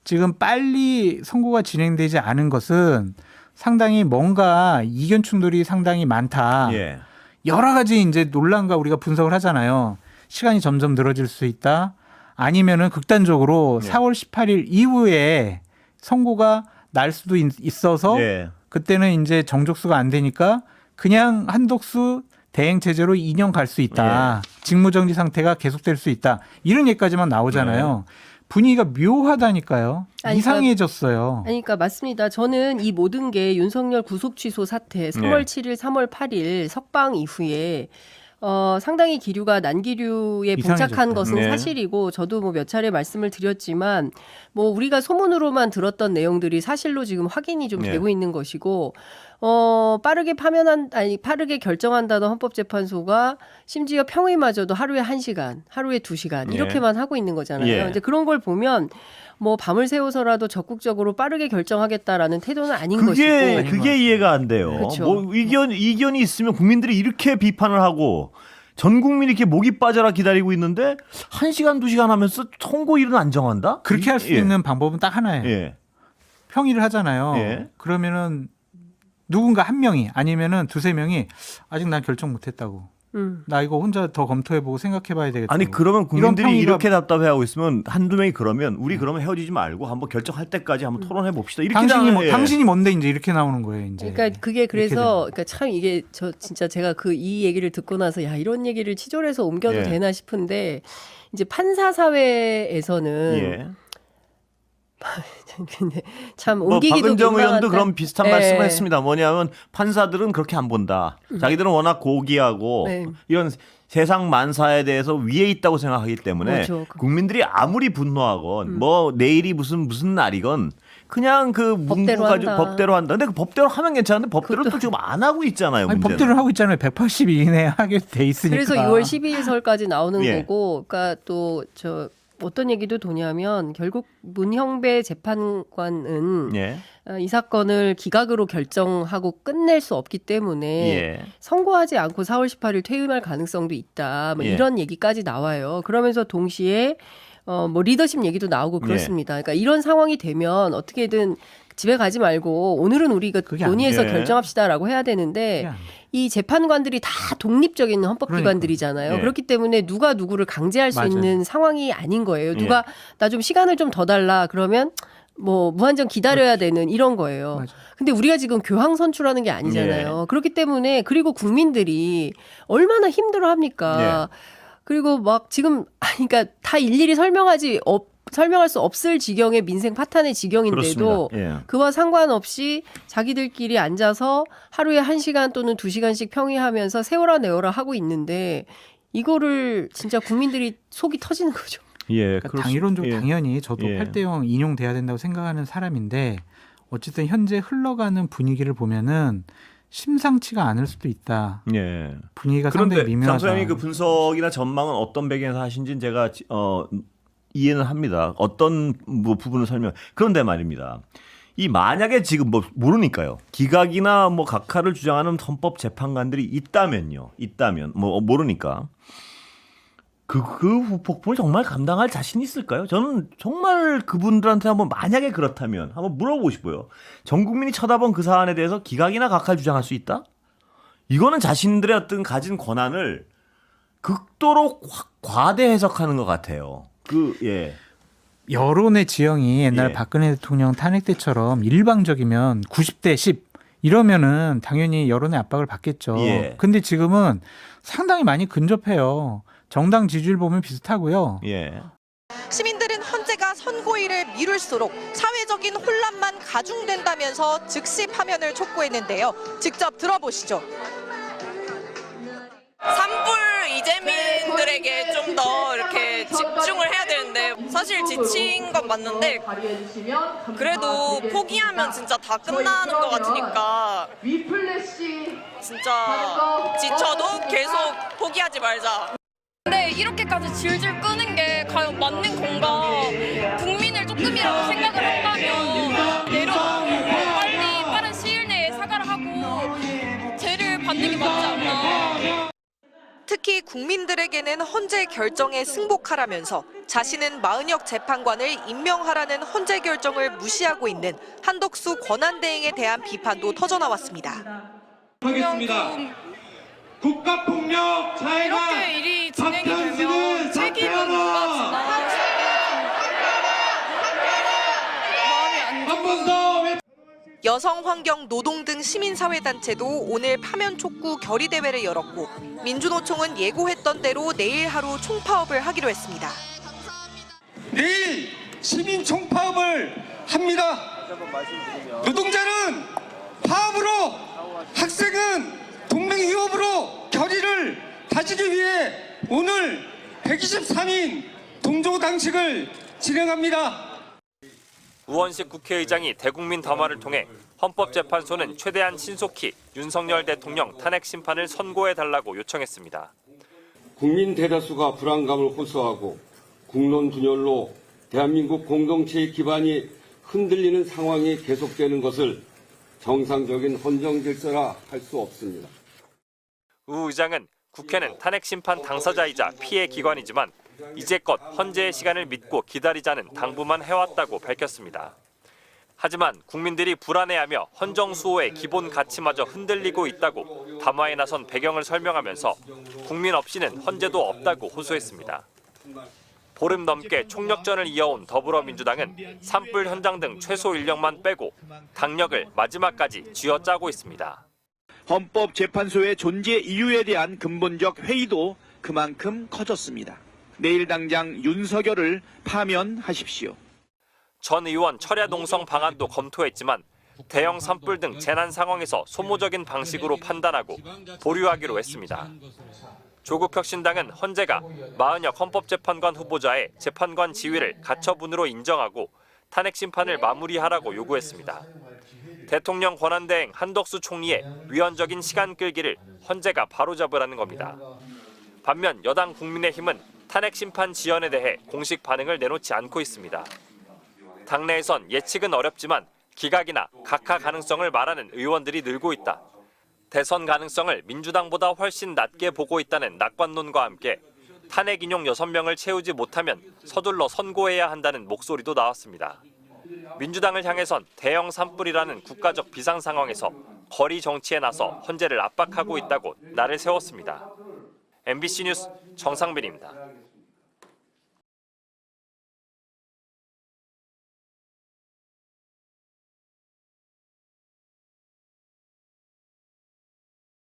지금 빨리 선고가 진행되지 않은 것은 상당히 뭔가 이견 충돌이 상당히 많다. 예. 여러 가지 이제 논란과 우리가 분석을 하잖아요. 시간이 점점 늘어질 수 있다. 아니면은 극단적으로 예. 4월 18일 이후에 선고가 날 수도 있어서 예. 그때는 이제 정족수가 안 되니까 그냥 한독수 대행 체제로 2년 갈 수 있다. 직무정지 상태가 계속될 수 있다. 이런 얘기까지만 나오잖아요. 분위기가 묘하다니까요. 아니, 이상해졌어요. 아니, 그러니까 맞습니다. 저는 이 모든 게 윤석열 구속 취소 사태 3월 7일, 3월 8일 석방 이후에 상당히 기류가 난기류에 봉착한 이상해졌어요. 것은 네. 사실이고 저도 뭐 몇 차례 말씀을 드렸지만 뭐 우리가 소문으로만 들었던 내용들이 사실로 지금 확인이 좀 네. 되고 있는 것이고 빠르게 빠르게 결정한다던 헌법재판소가 심지어 평의마저도 하루에 1시간, 하루에 2시간 네. 이렇게만 하고 있는 거잖아요. 예. 이제 그런 걸 보면 뭐 밤을 새워서라도 적극적으로 빠르게 결정하겠다라는 태도는 아닌 것이고. 그게 이해가 안 돼요. 그쵸. 뭐 이견이 있으면 국민들이 이렇게 비판을 하고 전 국민이 이렇게 목이 빠져라 기다리고 있는데 1시간, 2시간 하면서 선고일은 안 정한다? 그렇게 할 수 있는 방법은 딱 하나예요. 예. 평의를 하잖아요. 예. 그러면은 누군가 한 명이 아니면은 두세 명이 아직 난 결정 못했다고. 나 이거 혼자 더 검토해보고 생각해봐야 되겠다. 아니 그러면 국민들이 평의가- 이렇게 답답해하고 있으면 한두 명이 그러면 우리 그러면 헤어지지 말고 한번 결정할 때까지 한번 토론해 봅시다. 이렇게 당신이 뭔데 이제 이렇게 나오는 거예요. 이제. 그러니까 그게 그래서 그러니까 참 이게 저 진짜 제가 이 얘기를 듣고 나서 야 이런 얘기를 치졸해서 옮겨도 예. 되나 싶은데 이제 판사 사회에서는 예. 근데 참 뭐 옮기기도 박은정 의원도 민망하다. 그런 비슷한 예. 말씀을 했습니다. 뭐냐면 판사들은 그렇게 안 본다. 자기들은 워낙 고귀하고 네. 이런 세상 만사에 대해서 위에 있다고 생각하기 때문에 그렇죠. 국민들이 아무리 분노하건 뭐 내일이 무슨 날이건 그냥 그 문구 법대로 가지고 한다. 법대로 한다. 근데 그 법대로 하면 괜찮은데 법대로 또 지금 안 하고 있잖아요. 아니, 문제는. 법대로 하고 있잖아요. 180일 이내에 하게 돼 있으니까. 그래서 6월 12일설까지 나오는 예. 거고, 그러니까 또 어떤 얘기도 도냐면 결국 문형배 재판관은 예. 이 사건을 기각으로 결정하고 끝낼 수 없기 때문에 예. 선고하지 않고 4월 18일 퇴임할 가능성도 있다. 뭐 예. 이런 얘기까지 나와요. 그러면서 동시에 뭐 리더십 얘기도 나오고 그렇습니다. 그러니까 이런 상황이 되면 어떻게든 집에 가지 말고 오늘은 우리가 그게 안 논의해서 돼. 결정합시다라고 해야 되는데 그게 안 돼. 이 재판관들이 다 독립적인 헌법기관들이잖아요. 그러니까. 예. 그렇기 때문에 누가 누구를 강제할 수 맞아요. 있는 상황이 아닌 거예요. 누가 나 좀 시간을 좀 더 달라 그러면 뭐 무한정 기다려야 되는 이런 거예요. 맞아요. 근데 우리가 지금 교황 선출하는 게 아니잖아요. 그렇기 때문에 그리고 국민들이 얼마나 힘들어합니까? 그리고 막 지금 그러니까 다 일일이 설명할 수 없을 지경의 민생 파탄의 지경인데도 그렇습니다. 예. 그와 상관없이 자기들끼리 앉아서 하루에 1시간 또는 2시간씩 평의하면서 세워라 내워라 하고 있는데 이거를 진짜 국민들이 속이 터지는 거죠. 예. 그러니까 당이론적으로 예. 당연히 저도 예. 8대0 인용돼야 된다고 생각하는 사람인데 어쨌든 현재 흘러가는 분위기를 보면은 심상치가 않을 수도 있다. 예. 분위기가 상당히 그런데 미묘하다. 장 소장님 그 분석이나 전망은 어떤 배경에서 하신지는 제가 이해는 합니다. 어떤 뭐 부분을 설명. 그런데 말입니다. 이 만약에 지금 뭐 모르니까요. 기각이나 뭐 각하를 주장하는 헌법 재판관들이 있다면 뭐 모르니까 그 후폭풍을 정말 감당할 자신 있을까요? 저는 정말 그분들한테 한번 만약에 그렇다면 한번 물어보고 싶어요. 전 국민이 쳐다본 그 사안에 대해서 기각이나 각하를 주장할 수 있다? 이거는 자신들의 어떤 가진 권한을 극도로 과대 해석하는 것 같아요. 여론의 지형이 옛날 예. 박근혜 대통령 탄핵 때처럼 일방적이면 90대 10 이러면은 당연히 여론의 압박을 받겠죠. 예. 근데 지금은 상당히 많이 근접해요. 정당 지지율 보면 비슷하고요. 예. 시민들은 헌재가 선고일을 미룰수록 사회적인 혼란만 가중된다면서 즉시 파면을 촉구했는데요. 직접 들어보시죠. 산불 이재민들에게 좀 더 이렇게 집중을 해야 되는데 사실 지친 건 맞는데 그래도 포기하면 진짜 다 끝나는 것 같으니까 진짜 지쳐도 계속 포기하지 말자. 근데 이렇게까지 질질 끄는 게 과연 맞는 건가? 국민을 조금이라도 생각을 한다면 내려놓고 빨리 빠른 시일 내에 사과를 하고 죄를 받는 게 맞지 않나? 특히 국민들에게는 헌재 결정에 승복하라면서 자신은 마은혁 재판관을 임명하라는 헌재 결정을 무시하고 있는 한덕수 권한대행에 대한 비판도 터져나왔습니다. 하겠습니다. 국가폭력 자해가 이렇게 일이 진행이 되면 책임은 누가 지나 마음이 안 한 번 더 여성, 환경, 노동 등 시민사회단체도 오늘 파면 촉구 결의대회를 열었고 민주노총은 예고했던 대로 내일 하루 총파업을 하기로 했습니다. 내일 시민 총파업을 합니다. 노동자는 파업으로, 학생은 동맹휴업으로 결의를 다지기 위해 오늘 123인 동조당식을 진행합니다. 우원식 국회의장이 대국민 담화를 통해 헌법재판소는 최대한 신속히 윤석열 대통령 탄핵 심판을 선고해달라고 요청했습니다. 국민 대다수가 불안감을 호소하고 국론 분열로 대한민국 공동체의 기반이 흔들리는 상황이 계속되는 것을 정상적인 헌정 질서라 할 수 없습니다. 우 의장은 국회는 탄핵 심판 당사자이자 피해 기관이지만 이제껏 헌재의 시간을 믿고 기다리자는 당부만 해왔다고 밝혔습니다. 하지만 국민들이 불안해하며 헌정 수호의 기본 가치마저 흔들리고 있다고 담화에 나선 배경을 설명하면서 국민 없이는 헌재도 없다고 호소했습니다. 보름 넘게 총력전을 이어온 더불어민주당은 산불 현장 등 최소 인력만 빼고 당력을 마지막까지 쥐어짜고 있습니다. 헌법재판소의 존재 이유에 대한 근본적 회의도 그만큼 커졌습니다. 내일 당장 윤석열을 파면하십시오. 전 의원 철야 농성 방안도 검토했지만 대형 산불 등 재난 상황에서 소모적인 방식으로 판단하고 보류하기로 했습니다. 조국혁신당은 헌재가 마은혁 헌법재판관 후보자의 재판관 지위를 가처분으로 인정하고 탄핵 심판을 마무리하라고 요구했습니다. 대통령 권한대행 한덕수 총리의 위헌적인 시간 끌기를 헌재가 바로잡으라는 겁니다. 반면 여당 국민의힘은 탄핵 심판 지연에 대해 공식 반응을 내놓지 않고 있습니다. 당내에선 예측은 어렵지만 기각이나 각하 가능성을 말하는 의원들이 늘고 있다. 대선 가능성을 민주당보다 훨씬 낮게 보고 있다는 낙관론과 함께 탄핵 인용 6명을 채우지 못하면 서둘러 선고해야 한다는 목소리도 나왔습니다. 민주당을 향해선 대형 산불이라는 국가적 비상 상황에서 거리 정치에 나서 헌재를 압박하고 있다고 날을 세웠습니다. MBC 뉴스 정상빈입니다.